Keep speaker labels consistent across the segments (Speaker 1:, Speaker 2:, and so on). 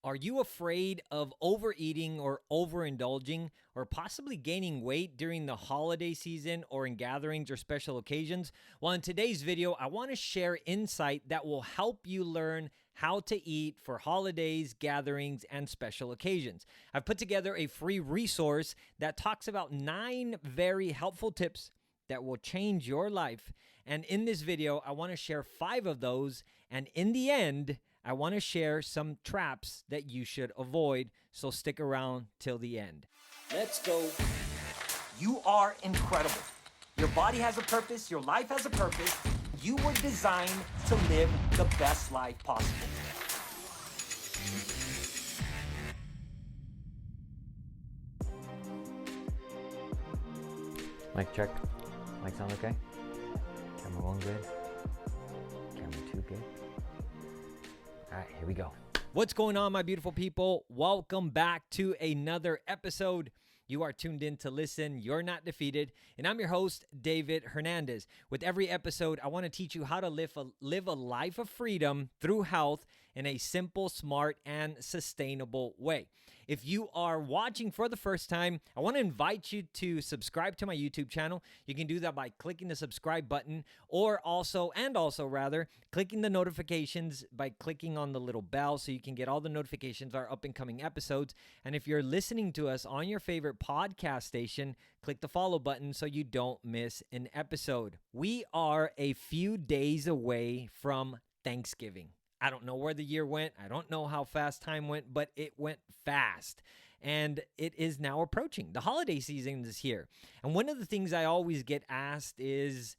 Speaker 1: Are you afraid of overeating or overindulging or possibly gaining weight during the holiday season or in gatherings or special occasions? Well, in today's video, I want to share insight that will help you learn how to eat for holidays, gatherings, and special occasions. I've put together a free resource that talks about 9 very helpful tips that will change your life. And in this video, I want to share 5 of those. And in the end, I want to share some traps that you should avoid, so stick around till the end. Let's go. You are incredible. Your body has a purpose. Your life has a purpose. You were designed to live the best life possible.
Speaker 2: Mic check. Mic sound okay? Camera 1 good? Camera 2 good? All right, here we go.
Speaker 1: What's going on, my beautiful people? Welcome back to another episode. You are tuned in to listen. You're not defeated. And I'm your host, David Hernandez. With every episode, I want to teach you how to live a life of freedom through health in a simple, smart, and sustainable way. If you are watching for the first time, I want to invite you to subscribe to my YouTube channel. You can do that by clicking the subscribe button or also clicking the notifications by clicking on the little bell so you can get all the notifications of our up and coming episodes. And if you're listening to us on your favorite podcast station, click the follow button so you don't miss an episode. We are a few days away from Thanksgiving. I don't know where the year went. I don't know how fast time went, but it went fast. And it is now approaching. The holiday season is here. And one of the things I always get asked is,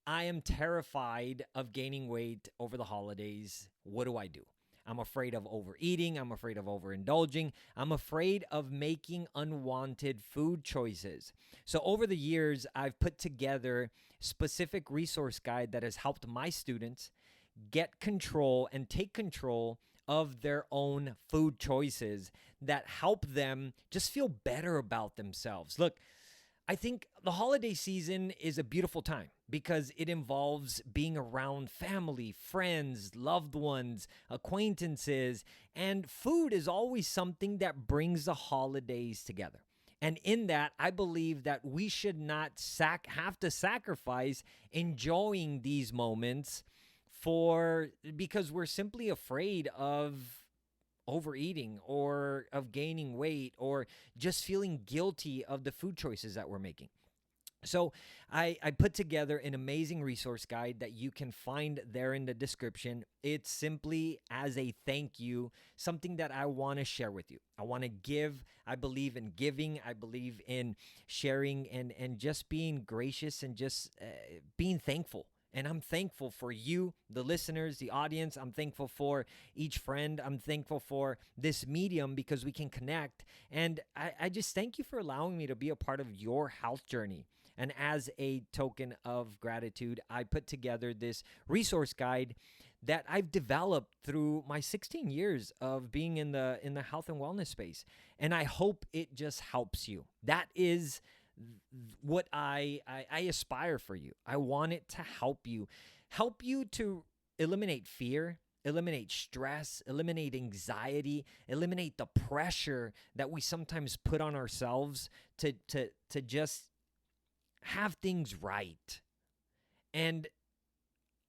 Speaker 1: I am terrified of gaining weight over the holidays. What do I do? I'm afraid of overeating. I'm afraid of overindulging. I'm afraid of making unwanted food choices. So over the years, I've put together a specific resource guide that has helped my students get control and take control of their own food choices that help them just feel better about themselves. Look, I think the holiday season is a beautiful time because it involves being around family, friends, loved ones, acquaintances, and food is always something that brings the holidays together. And in that, I believe that we should not have to sacrifice enjoying these moments because we're simply afraid of overeating or of gaining weight or just feeling guilty of the food choices that we're making. So I put together an amazing resource guide that you can find there in the description. It's simply as a thank you, something that I want to share with you. I want to give. I believe in giving. I believe in sharing and just being gracious and just being thankful. And I'm thankful for you, the listeners, the audience. I'm thankful for each friend. I'm thankful for this medium because we can connect. And I just thank you for allowing me to be a part of your health journey. And as a token of gratitude, I put together this resource guide that I've developed through my 16 years of being in the health and wellness space. And I hope it just helps you. That is what I aspire for you. I want it to help you to eliminate fear, eliminate stress, eliminate anxiety, eliminate the pressure that we sometimes put on ourselves to just have things right. And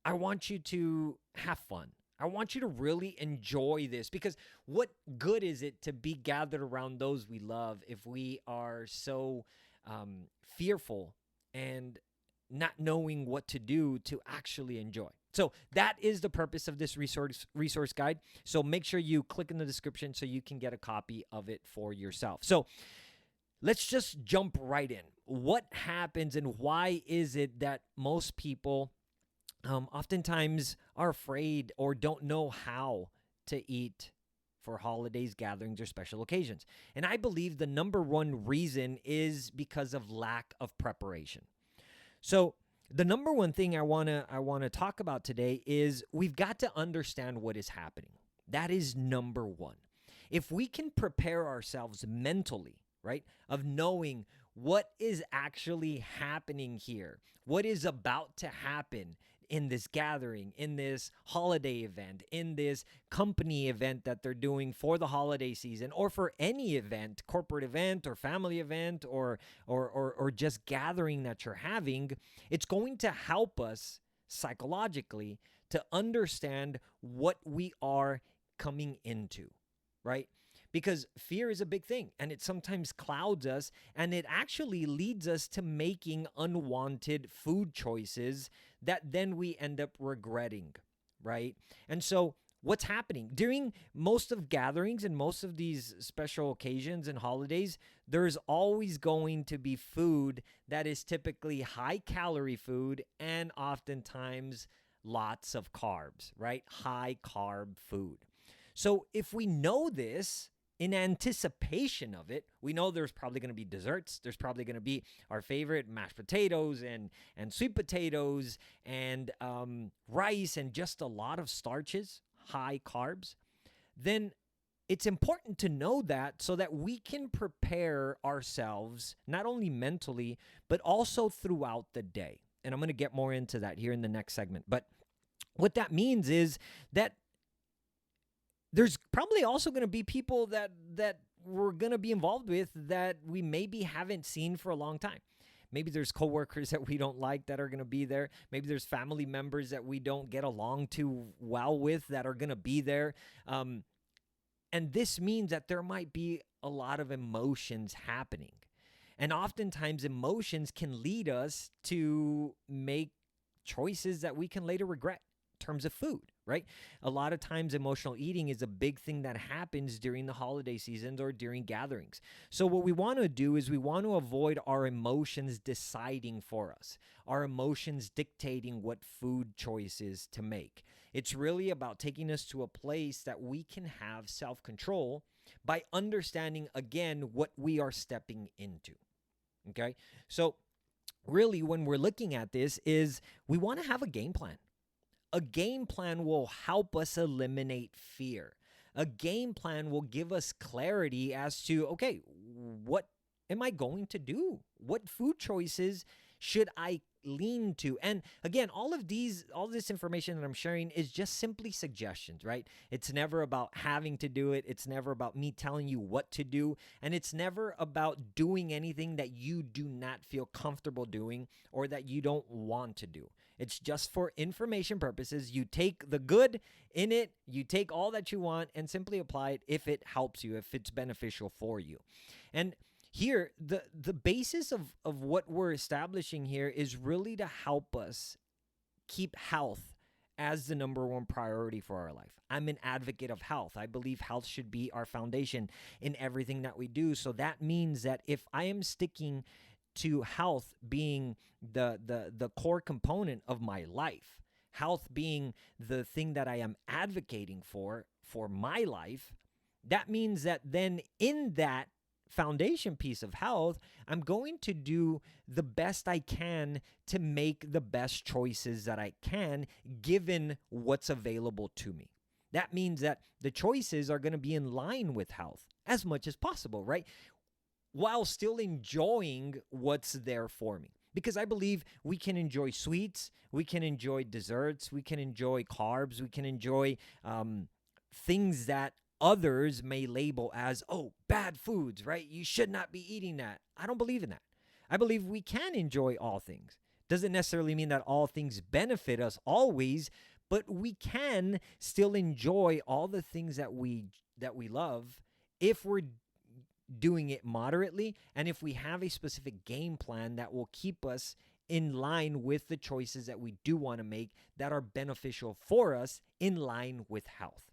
Speaker 1: I want you to have fun. I want you to really enjoy this because what good is it to be gathered around those we love if we are so fearful and not knowing what to do to actually enjoy. So that is the purpose of this resource guide. So make sure you click in the description so you can get a copy of it for yourself. So let's just jump right in. What happens and why is it that most people oftentimes are afraid or don't know how to eat for holidays, gatherings, or special occasions? And I believe the number one reason is because of lack of preparation. So the number one thing I want to talk about today is we've got to understand what is happening. That is number one. If we can prepare ourselves mentally, right, of knowing what is actually happening here, what is about to happen in this gathering, in this holiday event, in this company event that they're doing for the holiday season, or for any event, corporate event or family event, or just gathering that you're having, it's going to help us psychologically to understand what we are coming into, right? Because fear is a big thing, and it sometimes clouds us, and it actually leads us to making unwanted food choices that then we end up regretting, right? And so what's happening during most of gatherings and most of these special occasions and holidays, there's always going to be food that is typically high calorie food and oftentimes lots of carbs, right? High carb food. So if we know this, in anticipation of it, we know there's probably going to be desserts. There's probably going to be our favorite mashed potatoes and sweet potatoes and rice and just a lot of starches, high carbs. Then it's important to know that so that we can prepare ourselves, not only mentally, but also throughout the day. And I'm going to get more into that here in the next segment. But what that means is that there's probably also going to be people that we're going to be involved with that we maybe haven't seen for a long time. Maybe there's coworkers that we don't like that are going to be there. Maybe there's family members that we don't get along too well with that are going to be there. And this means that there might be a lot of emotions happening. And oftentimes emotions can lead us to make choices that we can later regret in terms of food, right? A lot of times emotional eating is a big thing that happens during the holiday seasons or during gatherings. So what we want to do is we want to avoid our emotions deciding for us, our emotions dictating what food choices to make. It's really about taking us to a place that we can have self-control by understanding, again, what we are stepping into, okay? So really when we're looking at this is we want to have a game plan. A game plan will help us eliminate fear. A game plan will give us clarity as to, okay, what am I going to do? What food choices should I lean to? And again, all this information that I'm sharing is just simply suggestions, right? It's never about having to do it. It's never about me telling you what to do. And it's never about doing anything that you do not feel comfortable doing or that you don't want to do. It's just for information purposes. You take the good in it, you take all that you want and simply apply it if it helps you, if it's beneficial for you. And here, the basis of what we're establishing here is really to help us keep health as the number one priority for our life. I'm an advocate of health. I believe health should be our foundation in everything that we do. So that means that if I am sticking to health being the core component of my life, health being the thing that I am advocating for my life, that means that then in that foundation piece of health, I'm going to do the best I can to make the best choices that I can given what's available to me. That means that the choices are going to be in line with health as much as possible, right? While still enjoying what's there for me. Because I believe we can enjoy sweets, we can enjoy desserts, we can enjoy carbs, we can enjoy things that others may label as, oh, bad foods, right? You should not be eating that. I don't believe in that. I believe we can enjoy all things. Doesn't necessarily mean that all things benefit us always, but we can still enjoy all the things that we love if we're doing it moderately and if we have a specific game plan that will keep us in line with the choices that we do want to make that are beneficial for us in line with health.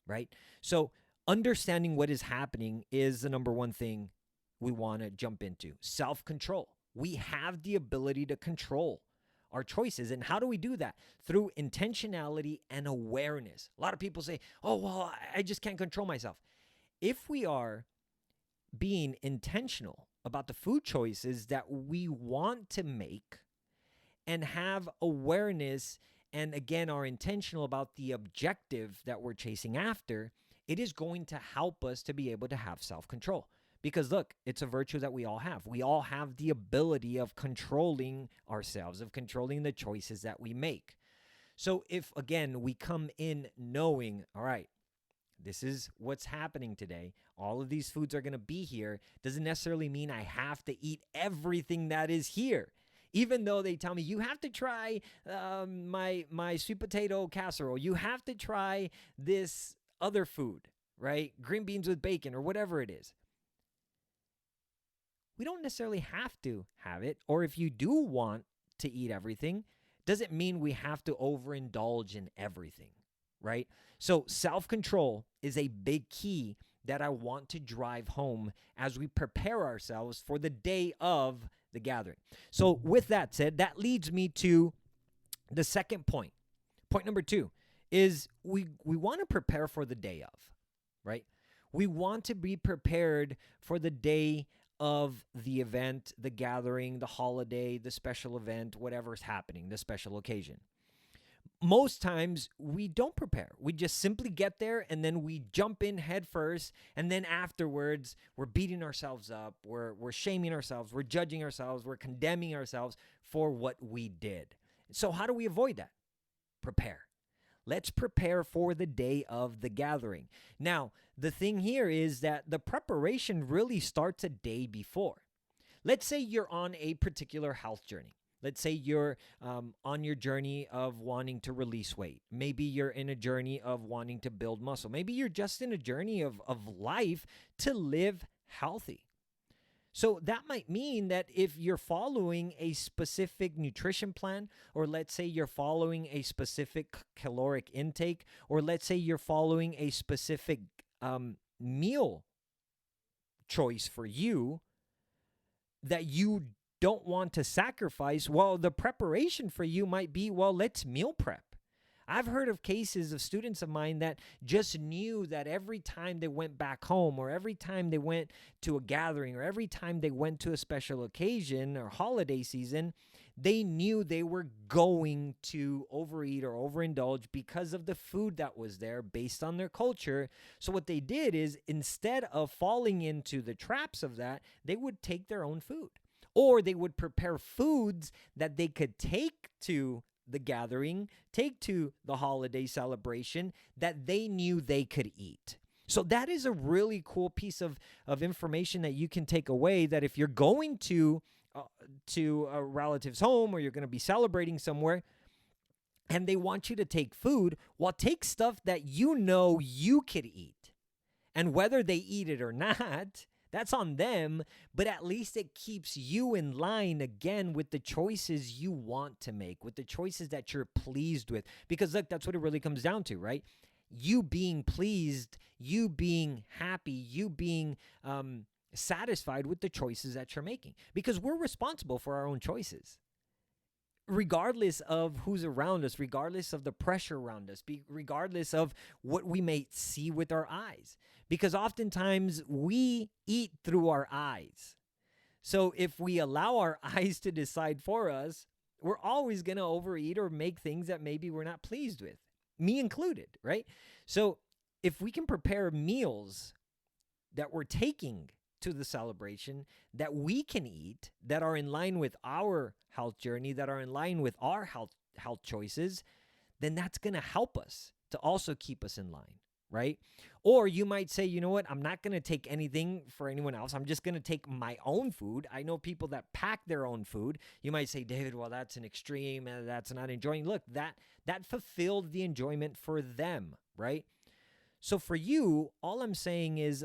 Speaker 1: Right? So understanding what is happening is the number one thing we want to jump into. Self-control. We have the ability to control our choices. And how do we do that? Through intentionality and awareness. A lot of people say, oh, well, I just can't control myself. If we are being intentional about the food choices that we want to make and have awareness and again are intentional about the objective that we're chasing after, it is going to help us to be able to have self-control. Because look, it's a virtue that we all have. We all have the ability of controlling ourselves, of controlling the choices that we make. So if, again, we come in knowing, all right, this is what's happening today, all of these foods are going to be here, doesn't necessarily mean I have to eat everything that is here. Even though they tell me, you have to try my sweet potato casserole, you have to try this other food, right? Green beans with bacon or whatever it is. We don't necessarily have to have it. Or if you do want to eat everything, doesn't mean we have to overindulge in everything, right? So self-control is a big key that I want to drive home as we prepare ourselves for the day of the gathering. So with that said, that leads me to the second point. Point number 2 is we want to prepare for the day of, right? We want to be prepared for the day of the event, the gathering, the holiday, the special event, whatever's happening, the special occasion. Most times we don't prepare. We just simply get there and then we jump in head first. And then afterwards, we're beating ourselves up. We're shaming ourselves. We're judging ourselves. We're condemning ourselves for what we did. So how do we avoid that? Prepare. Let's prepare for the day of the gathering. Now, the thing here is that the preparation really starts a day before. Let's say you're on a particular health journey. Let's say you're on your journey of wanting to release weight. Maybe you're in a journey of wanting to build muscle. Maybe you're just in a journey of life to live healthy. So that might mean that if you're following a specific nutrition plan, or let's say you're following a specific caloric intake, or let's say you're following a specific meal choice for you that you don't want to sacrifice, well, the preparation for you might be, well, let's meal prep. I've heard of cases of students of mine that just knew that every time they went back home, or every time they went to a gathering, or every time they went to a special occasion or holiday season, they knew they were going to overeat or overindulge because of the food that was there based on their culture. So what they did is, instead of falling into the traps of that, they would take their own food. Or they would prepare foods that they could take to the gathering, take to the holiday celebration that they knew they could eat. So that is a really cool piece of information that you can take away, that if you're going to a relative's home, or you're going to be celebrating somewhere, and they want you to take food, well, take stuff that you know you could eat. And whether they eat it or not, that's on them, but at least it keeps you in line again with the choices you want to make, with the choices that you're pleased with. Because look, that's what it really comes down to, right? You being pleased, you being happy, you being satisfied with the choices that you're making. Because we're responsible for our own choices. Regardless of who's around us, regardless of the pressure around us, regardless of what we may see with our eyes. Because oftentimes we eat through our eyes. So if we allow our eyes to decide for us, we're always going to overeat or make things that maybe we're not pleased with, me included, right? So if we can prepare meals that we're taking to the celebration that we can eat, that are in line with our health journey, that are in line with our health choices, then that's going to help us to also keep us in line, right? Or you might say, you know what, I'm not going to take anything for anyone else. I'm just going to take my own food. I know people that pack their own food. You might say, David, well, that's an extreme. That's not enjoying. Look, that fulfilled the enjoyment for them, right? So for you, all I'm saying is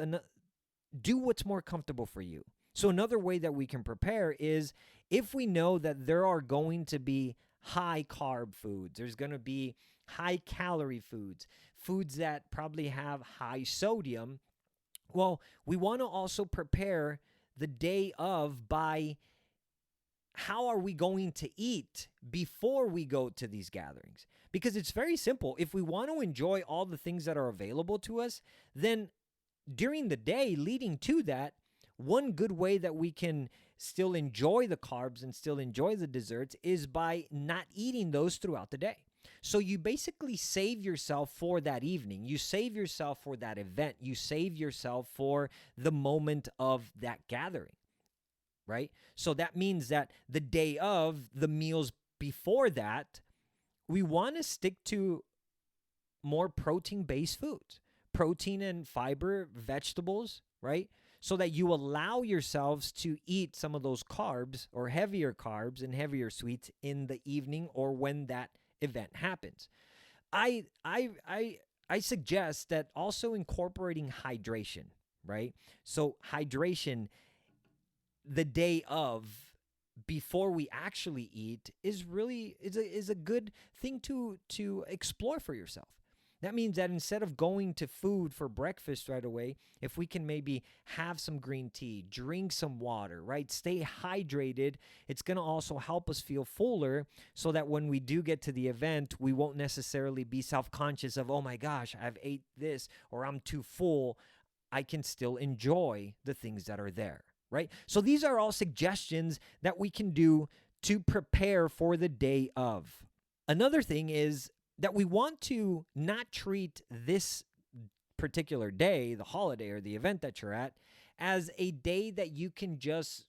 Speaker 1: do what's more comfortable for you. So another way that we can prepare is, if we know that there are going to be high carb foods, there's going to be high calorie foods that probably have high sodium, well, we want to also prepare the day of by how are we going to eat before we go to these gatherings? Because it's very simple. If we want to enjoy all the things that are available to us, then during the day leading to that, one good way that we can still enjoy the carbs and still enjoy the desserts is by not eating those throughout the day. So you basically save yourself for that evening. You save yourself for that event. You save yourself for the moment of that gathering, right? So that means that the day of, the meals before that, we want to stick to more protein-based foods, protein and fiber, vegetables, right? So that you allow yourselves to eat some of those carbs or heavier carbs and heavier sweets in the evening or when that event happens. I I I I suggest that also incorporating hydration, right? So hydration the day of, before we actually eat, is a good thing to explore for yourself. That means that instead of going to food for breakfast right away, if we can maybe have some green tea, drink some water, right? Stay hydrated. It's going to also help us feel fuller so that when we do get to the event, we won't necessarily be self-conscious of, oh my gosh, I've ate this or I'm too full. I can still enjoy the things that are there, right? So these are all suggestions that we can do to prepare for the day of. Another thing is that we want to not treat this particular day, the holiday or the event that you're at, as a day that you can just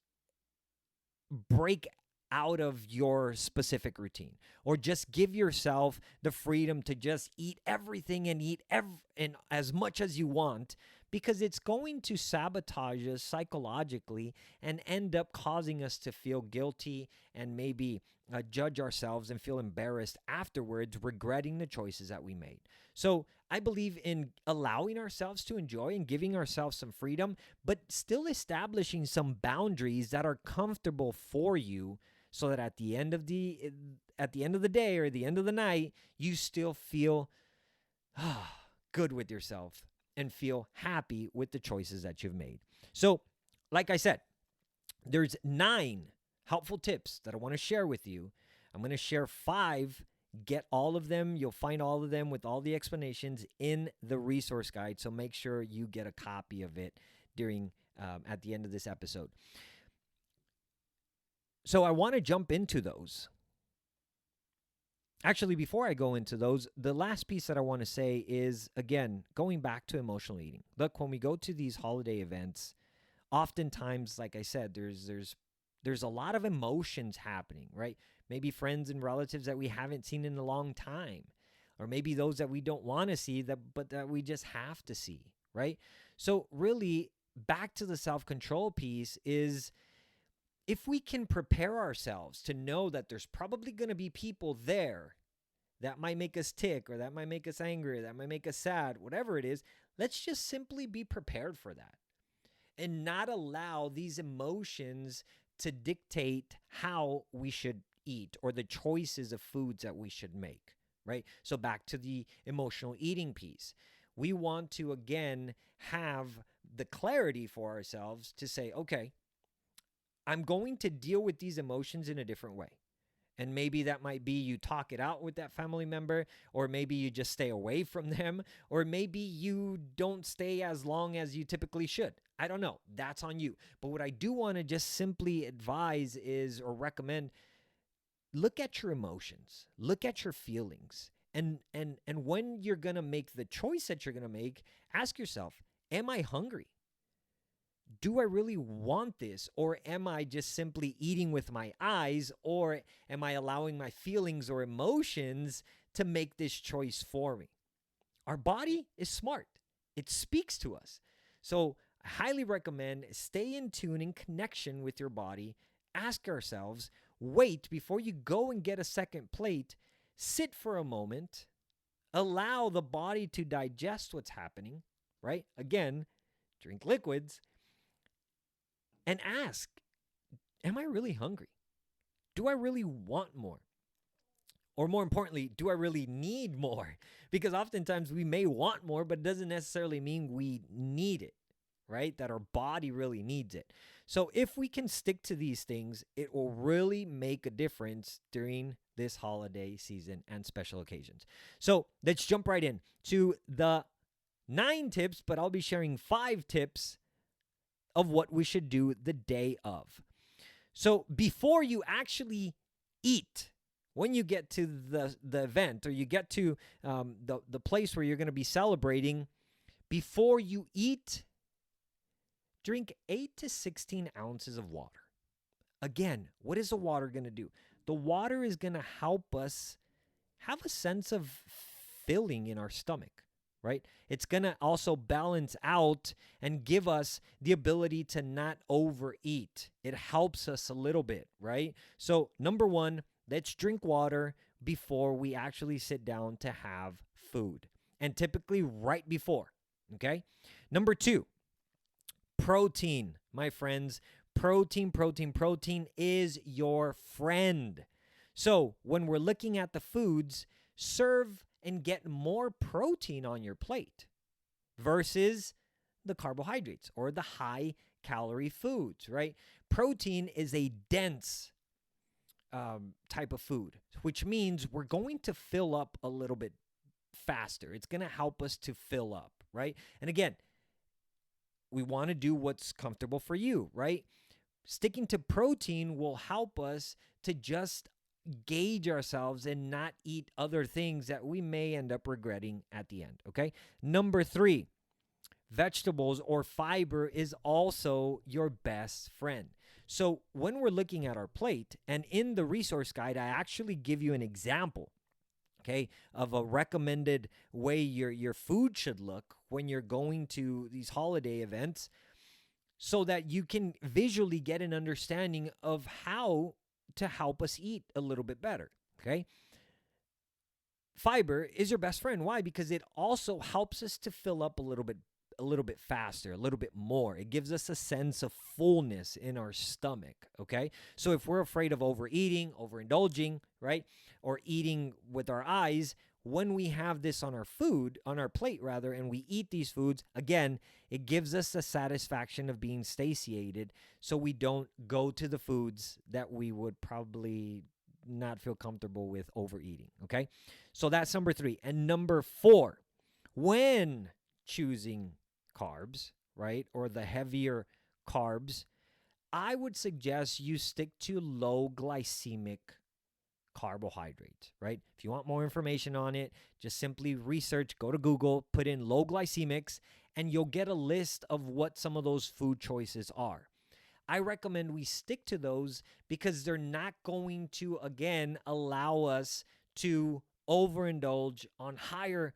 Speaker 1: break out of your specific routine, or just give yourself the freedom to just eat everything and eat and as much as you want, because it's going to sabotage us psychologically and end up causing us to feel guilty and maybe judge ourselves and feel embarrassed afterwards, regretting the choices that we made. So I believe in allowing ourselves to enjoy and giving ourselves some freedom, but still establishing some boundaries that are comfortable for you, so that at the end of the day or the end of the night, you still feel good with yourself and feel happy with the choices that you've made. So, like I said, there's 9 helpful tips that I want to share with you. I'm going to share 5. Get all of them. You'll find all of them with all the explanations in the resource guide. So make sure you get a copy of it at the end of this episode. So I want to jump into those. Actually, before I go into those, the last piece that I want to say is, again, going back to emotional eating. Look, when we go to these holiday events, oftentimes, like I said, there's a lot of emotions happening, right? Maybe friends and relatives that we haven't seen in a long time, or maybe those that we don't want to see but that we just have to see, right? So really, back to the self-control piece is, if we can prepare ourselves to know that there's probably going to be people there that might make us tick, or that might make us angry, or that might make us sad, whatever it is, let's just simply be prepared for that and not allow these emotions to dictate how we should eat or the choices of foods that we should make, right? So back to the emotional eating piece. We want to, again, have the clarity for ourselves to say, okay, I'm going to deal with these emotions in a different way. And maybe that might be you talk it out with that family member, or maybe you just stay away from them, or maybe you don't stay as long as you typically should. I don't know. That's on you. But what I do want to just simply advise is, or recommend, look at your emotions, look at your feelings. And when you're going to make the choice that you're going to make, ask yourself, am I hungry? Do I really want this? Or am I just simply eating with my eyes? Or am I allowing my feelings or emotions to make this choice for me? Our body is smart. It speaks to us. So I highly recommend stay in tune, in connection with your body. Ask ourselves, wait before you go and get a second plate. Sit for a moment. Allow the body to digest what's happening, right? Again, drink liquids. And ask, am I really hungry? Do I really want more? Or more importantly, do I really need more? Because oftentimes we may want more, but it doesn't necessarily mean we need it, right? That our body really needs it. So if we can stick to these things, it will really make a difference during this holiday season and special occasions. So let's jump right in to the 9 tips, but I'll be sharing 5 tips of what we should do the day of. So before you actually eat, when you get to the event, or you get to the place where you're going to be celebrating, before you eat, drink 8 to 16 ounces of water. Again, what is the water going to do? The water is going to help us have a sense of filling in our stomach, right? It's going to also balance out and give us the ability to not overeat. It helps us a little bit, right? So, number one, let's drink water before we actually sit down to have food, and typically right before, okay? Number two, protein, my friends. Protein is your friend. So when we're looking at the foods, serve and get more protein on your plate versus the carbohydrates or the high calorie foods, right? Protein is a dense type of food, which means we're going to fill up a little bit faster. It's going to help us to fill up, right? And again, we want to do what's comfortable for you, right? Sticking to protein will help us to just gauge ourselves and not eat other things that we may end up regretting at the end, okay? Number three, vegetables or fiber is also your best friend. So when we're looking at our plate, and in the resource guide, I actually give you an example, okay, of a recommended way your food should look when you're going to these holiday events, so that you can visually get an understanding of how to help us eat a little bit better, okay? Fiber is your best friend. Why? Because it also helps us to fill up a little bit faster, a little bit more. It gives us a sense of fullness in our stomach, okay? So if we're afraid of overeating, overindulging, right, or eating with our eyes, when we have this on our plate rather, and we eat these foods, again, it gives us the satisfaction of being satiated, so we don't go to the foods that we would probably not feel comfortable with overeating, okay? So that's number three. And number four, when choosing carbs, right, or the heavier carbs, I would suggest you stick to low glycemic carbohydrates, right? If you want more information on it, just simply research, go to Google, put in low glycemics, and you'll get a list of what some of those food choices are. I recommend we stick to those because they're not going to, again, allow us to overindulge on higher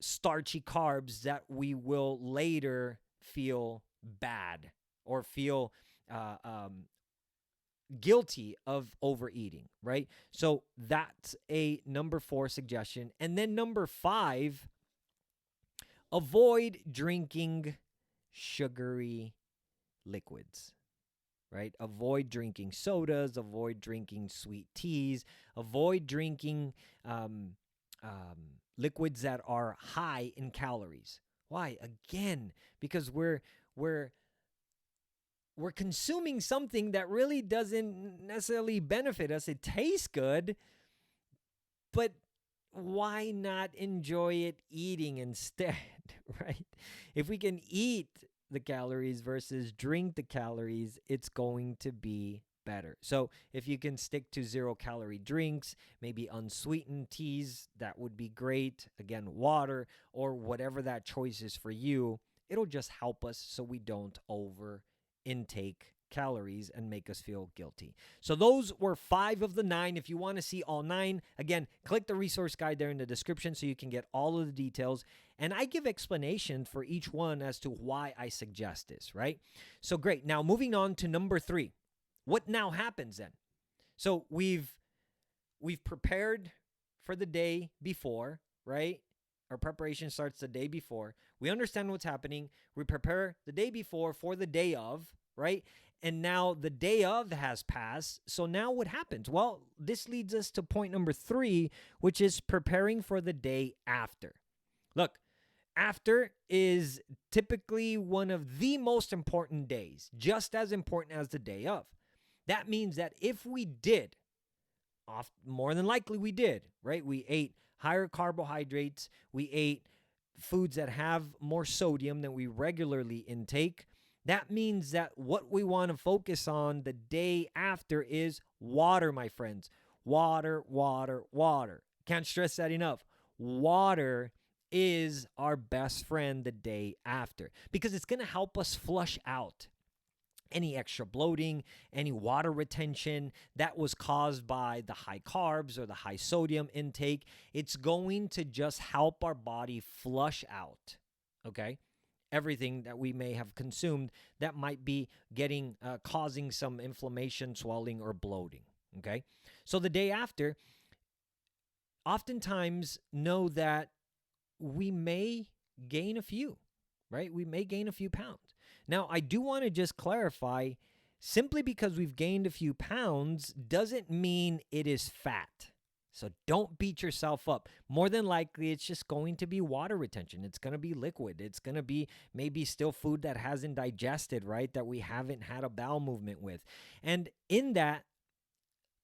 Speaker 1: starchy carbs that we will later feel bad or feel guilty of overeating, right? So that's a number 4 suggestion. And then number 5, avoid drinking sugary liquids, right? Avoid drinking sodas, avoid drinking sweet teas, avoid drinking liquids that are high in calories. Why? Again, because we're consuming something that really doesn't necessarily benefit us. It tastes good, but why not enjoy it eating instead, right? If we can eat the calories versus drink the calories, it's going to be better. So if you can stick to 0-calorie drinks, maybe unsweetened teas, that would be great. Again, water or whatever that choice is for you, it'll just help us so we don't over intake calories and make us feel guilty. So those were 5 of the 9. If you want to see all 9, again, click the resource guide there in the description so you can get all of the details. And I give explanations for each one as to why I suggest this, right? So great. Now moving on to number 3. What now happens then? So we've prepared for the day before, right? Our preparation starts the day before. We understand what's happening. We prepare the day before for the day of, right? And now the day of has passed. So now what happens? Well, this leads us to point number 3, which is preparing for the day after. Look, after is typically one of the most important days, just as important as the day of. That means that if we did, more than likely we did, right? We ate higher carbohydrates. We ate foods that have more sodium than we regularly intake. That means that what we want to focus on the day after is water, my friends. Water, water, water. Can't stress that enough. Water is our best friend the day after because it's going to help us flush out any extra bloating, any water retention that was caused by the high carbs or the high sodium intake. It's going to just help our body flush out, okay, everything that we may have consumed that might be causing some inflammation, swelling, or bloating, okay? So the day after, oftentimes know that we may gain a few, right? We may gain a few pounds. Now, I do want to just clarify, simply because we've gained a few pounds doesn't mean it is fat. So don't beat yourself up. More than likely, it's just going to be water retention. It's going to be liquid. It's going to be maybe still food that hasn't digested, right? That we haven't had a bowel movement with. And in that,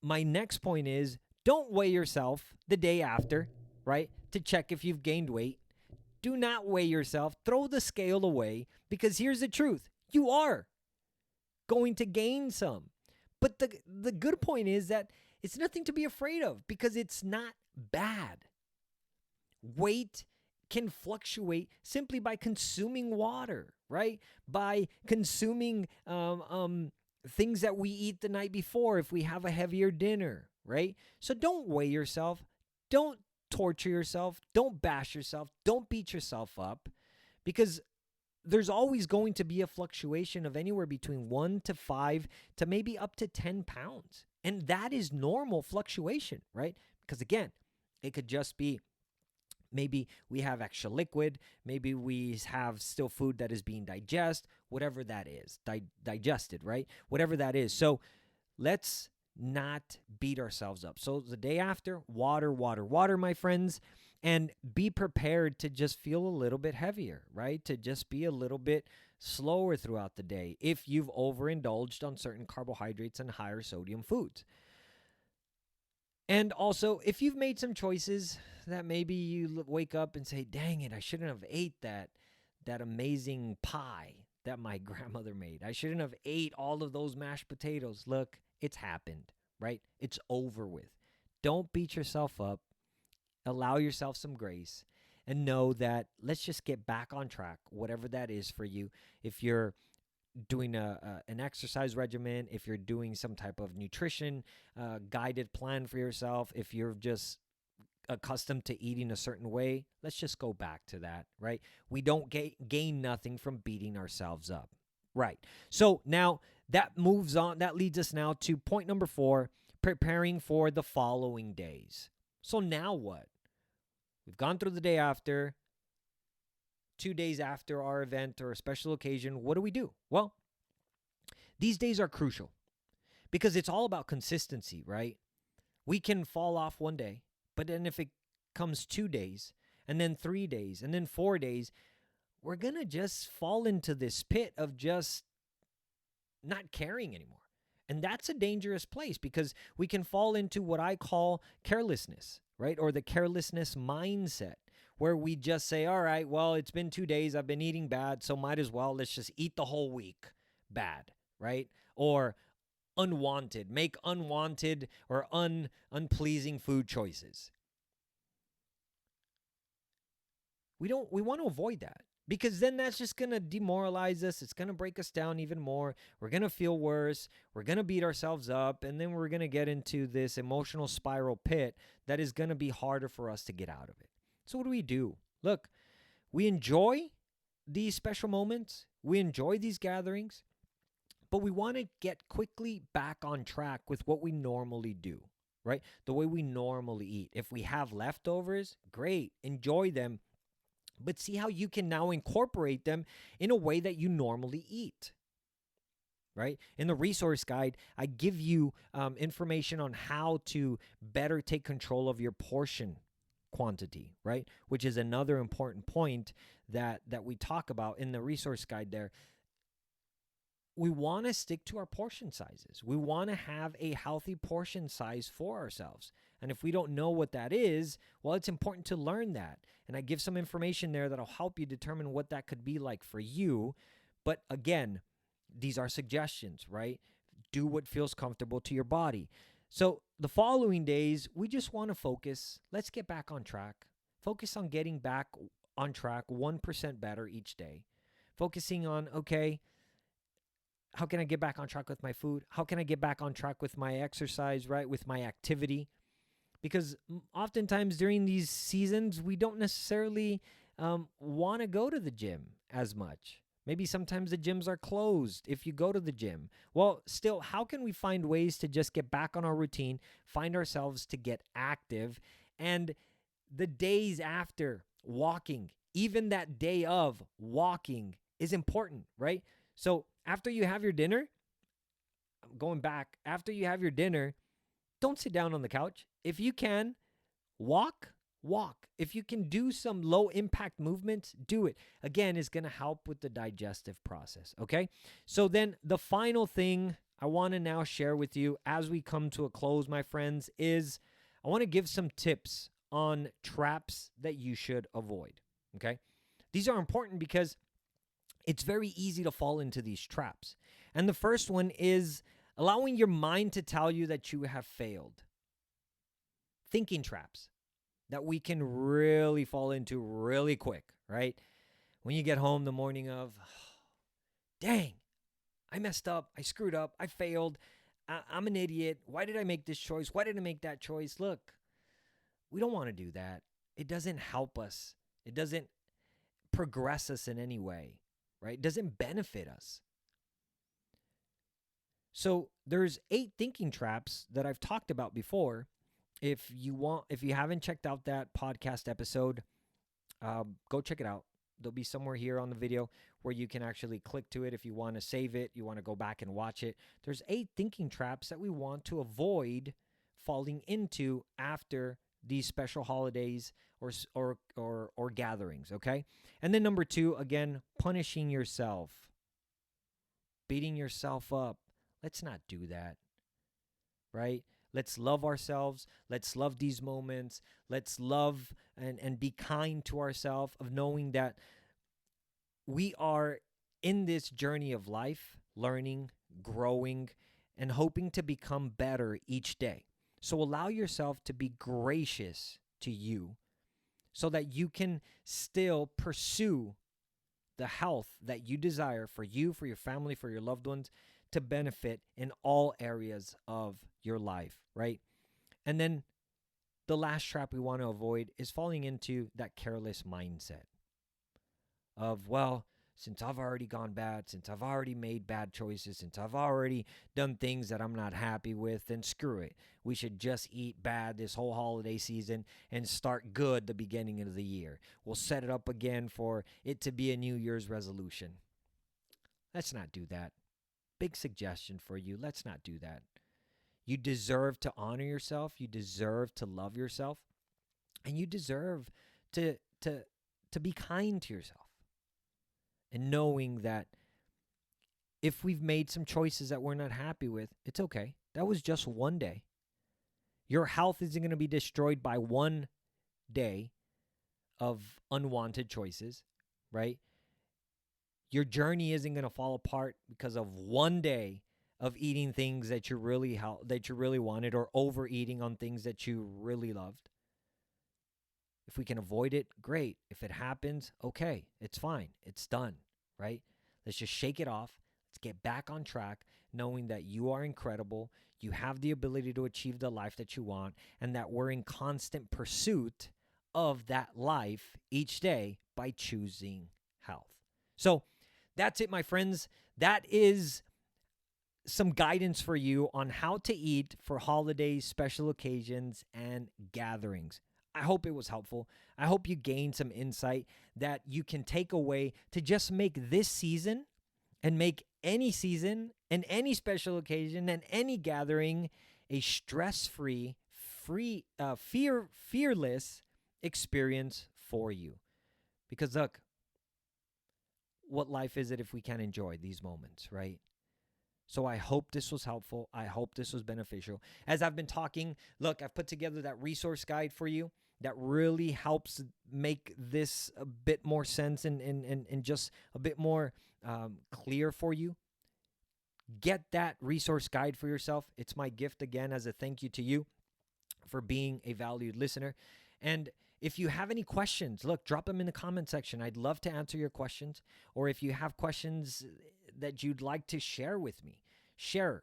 Speaker 1: my next point is don't weigh yourself the day after, right? To check if you've gained weight. Do not weigh yourself. Throw the scale away because here's the truth. You are going to gain some. But the good point is that it's nothing to be afraid of because it's not bad. Weight can fluctuate simply by consuming water, right? By consuming things that we eat the night before if we have a heavier dinner, right? So don't weigh yourself. Don't torture yourself. Don't bash yourself. Don't beat yourself up because there's always going to be a fluctuation of anywhere between 1 to 5 to maybe up to 10 pounds. And that is normal fluctuation, right? Because again, it could just be maybe we have extra liquid. Maybe we have still food that is being digested, whatever that is, digested, right? Whatever that is. So let's not beat ourselves up. So the day after, water, water, water, my friends, and be prepared to just feel a little bit heavier, right? To just be a little bit slower throughout the day if you've overindulged on certain carbohydrates and higher sodium foods. And also, if you've made some choices that maybe you wake up and say, dang it, I shouldn't have ate that amazing pie that my grandmother made. I shouldn't have ate all of those mashed potatoes. Look, it's happened, right? It's over with. Don't beat yourself up. Allow yourself some grace and know that let's just get back on track, whatever that is for you. If you're doing an exercise regimen, if you're doing some type of nutrition guided plan for yourself, if you're just accustomed to eating a certain way, let's just go back to that, right? We don't gain nothing from beating ourselves up, right? So now that moves on, that leads us now to point number 4, preparing for the following days. So now what? We've gone through the day after, 2 days after our event or a special occasion. What do? Well, these days are crucial because it's all about consistency, right? We can fall off one day, but then if it comes 2 days and then 3 days and then 4 days, we're going to just fall into this pit of just not caring anymore. And that's a dangerous place because we can fall into what I call carelessness, right? Or the carelessness mindset where we just say, all right, well, it's been 2 days. I've been eating bad, so might as well let's just eat the whole week bad, right? Or unwanted, make unwanted or unpleasing food choices. We want to avoid that because then that's just going to demoralize us. It's going to break us down even more. We're going to feel worse. We're going to beat ourselves up. And then we're going to get into this emotional spiral pit that is going to be harder for us to get out of it. So what do? Look, we enjoy these special moments. We enjoy these gatherings. But we want to get quickly back on track with what we normally do, right? The way we normally eat. If we have leftovers, great. Enjoy them. But see how you can now incorporate them in a way that you normally eat, right? In the resource guide, I give you information on how to better take control of your portion quantity, right? Which is another important point that we talk about in the resource guide there. We want to stick to our portion sizes. We want to have a healthy portion size for ourselves. And if we don't know what that is, well, it's important to learn that. And I give some information there that'll help you determine what that could be like for you. But again, these are suggestions, right? Do what feels comfortable to your body. So the following days, we just want to focus. Let's get back on track. Focus on getting back on track 1% better each day. Focusing on, okay, how can I get back on track with my food? How can I get back on track with my exercise, right? With my activity? Because oftentimes during these seasons, we don't necessarily want to go to the gym as much. Maybe sometimes the gyms are closed if you go to the gym. Well, still, how can we find ways to just get back on our routine, find ourselves to get active, and the days after walking, even that day of walking is important, right? So after you have your dinner, going back, after you have your dinner, don't sit down on the couch. If you can, walk. If you can do some low impact movements, do it. Again, it's going to help with the digestive process, okay? So then the final thing I want to now share with you as we come to a close, my friends, is I want to give some tips on traps that you should avoid, okay? These are important because it's very easy to fall into these traps. And the first one is allowing your mind to tell you that you have failed. Thinking traps that we can really fall into really quick, right? When you get home the morning of, dang, I messed up, I screwed up, I failed, I'm an idiot. Why did I make this choice? Why did I make that choice? Look, we don't want to do that. It doesn't help us. It doesn't progress us in any way, right? It doesn't benefit us. So there's 8 thinking traps that I've talked about before. If you haven't checked out that podcast episode, go check it out. There'll be somewhere here on the video where you can actually click to it if you want to save it, you want to go back and watch it. There's 8 thinking traps that we want to avoid falling into after these special holidays or gatherings, okay? And then number 2, again, punishing yourself, beating yourself up. Let's not do that, right? Let's love ourselves. Let's love these moments. Let's love and be kind to ourselves of knowing that we are in this journey of life, learning, growing, and hoping to become better each day. So allow yourself to be gracious to you so that you can still pursue the health that you desire for you, for your family, for your loved ones, to benefit in all areas of your life, right? And then the last trap we want to avoid is falling into that careless mindset of, well, since I've already gone bad, since I've already made bad choices, since I've already done things that I'm not happy with, then screw it. We should just eat bad this whole holiday season and start good the beginning of the year. We'll set it up again for it to be a New Year's resolution. Let's not do that. Big suggestion for you. Let's not do that. You deserve to honor yourself. You deserve to love yourself. And you deserve to be kind to yourself. And knowing that if we've made some choices that we're not happy with, it's okay. That was just one day. Your health isn't going to be destroyed by one day of unwanted choices, right? Your journey isn't going to fall apart because of one day of eating things that you really wanted or overeating on things that you really loved. If we can avoid it, great. If it happens, okay, it's fine. It's done, right? Let's just shake it off. Let's get back on track, knowing that you are incredible. You have the ability to achieve the life that you want, and that we're in constant pursuit of that life each day by choosing health. So that's it, my friends. That is some guidance for you on how to eat for holidays, special occasions, and gatherings. I hope it was helpful. I hope you gained some insight that you can take away to just make this season and make any season and any special occasion and any gathering a stress-free, fearless experience for you. Because look, what life is it if we can't enjoy these moments, right? So I hope this was helpful. I hope this was beneficial. As I've been talking, look, I've put together that resource guide for you that really helps make this a bit more sense and just a bit more clear for you. Get that resource guide for yourself. It's my gift again as a thank you to you for being a valued listener. And if you have any questions, look, drop them in the comment section. I'd love to answer your questions. Or if you have questions that you'd like to share with me, send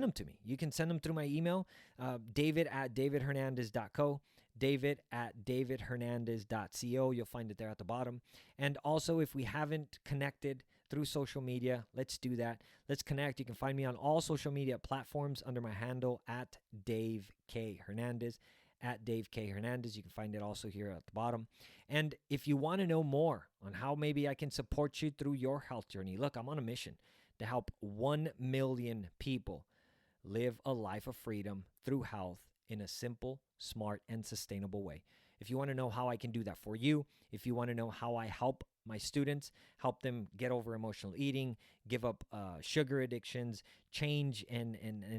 Speaker 1: them to me. You can send them through my email, david@davidhernandez.co, david@davidhernandez.co. You'll find it there at the bottom. And also, if we haven't connected through social media, let's do that. Let's connect. You can find me on all social media platforms under my handle at Dave K. Hernandez, at Dave K. Hernandez. You can find it also here at the bottom. And if you want to know more on how maybe I can support you through your health journey, look, I'm on a mission to help 1 million people live a life of freedom through health in a simple, smart, and sustainable way. If you want to know how I can do that for you, if you want to know how I help my students, help them get over emotional eating, give up sugar addictions, change and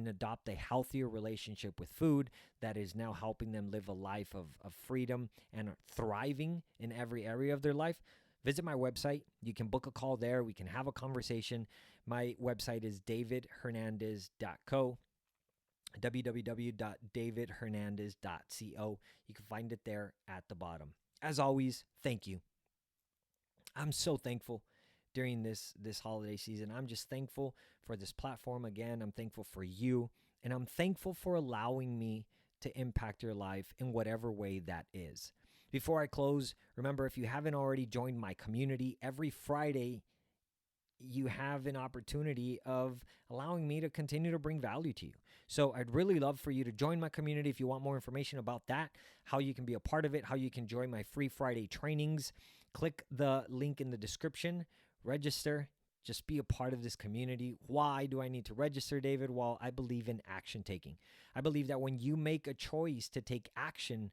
Speaker 1: adopt a healthier relationship with food that is now helping them live a life of freedom and thriving in every area of their life, visit my website. You can book a call there. We can have a conversation. My website is davidhernandez.co, www.davidhernandez.co. You can find it there at the bottom. As always, thank you. I'm so thankful during this holiday season. I'm just thankful for this platform again. I'm thankful for you, and I'm thankful for allowing me to impact your life in whatever way that is. Before I close, remember, if you haven't already joined my community, every Friday you have an opportunity of allowing me to continue to bring value to you. So I'd really love for you to join my community. If you want more information about that, how you can be a part of it, how you can join my free Friday trainings, click the link in the description, register, just be a part of this community. Why do I need to register, David? Well, I believe in action taking. I believe that when you make a choice to take action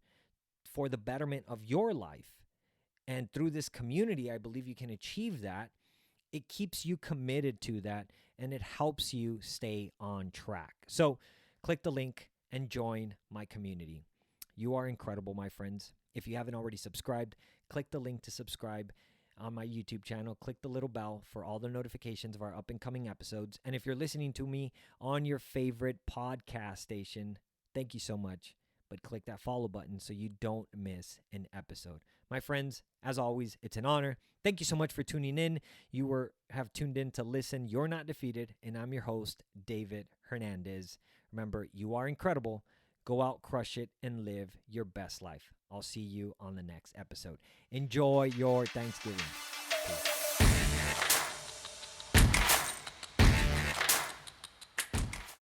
Speaker 1: for the betterment of your life, and through this community, I believe you can achieve that. It keeps you committed to that, and it helps you stay on track. So click the link and join my community. You are incredible, my friends. If you haven't already subscribed, click the link to subscribe on my YouTube channel. Click the little bell for all the notifications of our up and coming episodes. And if you're listening to me on your favorite podcast station, thank you so much. But click that follow button so you don't miss an episode. My friends, as always, it's an honor. Thank you so much for tuning in. You have tuned in to listen. You're Not Defeated, and I'm your host, David Hernandez. Remember, you are incredible. Go out, crush it, and live your best life. I'll see you on the next episode. Enjoy your Thanksgiving. Peace.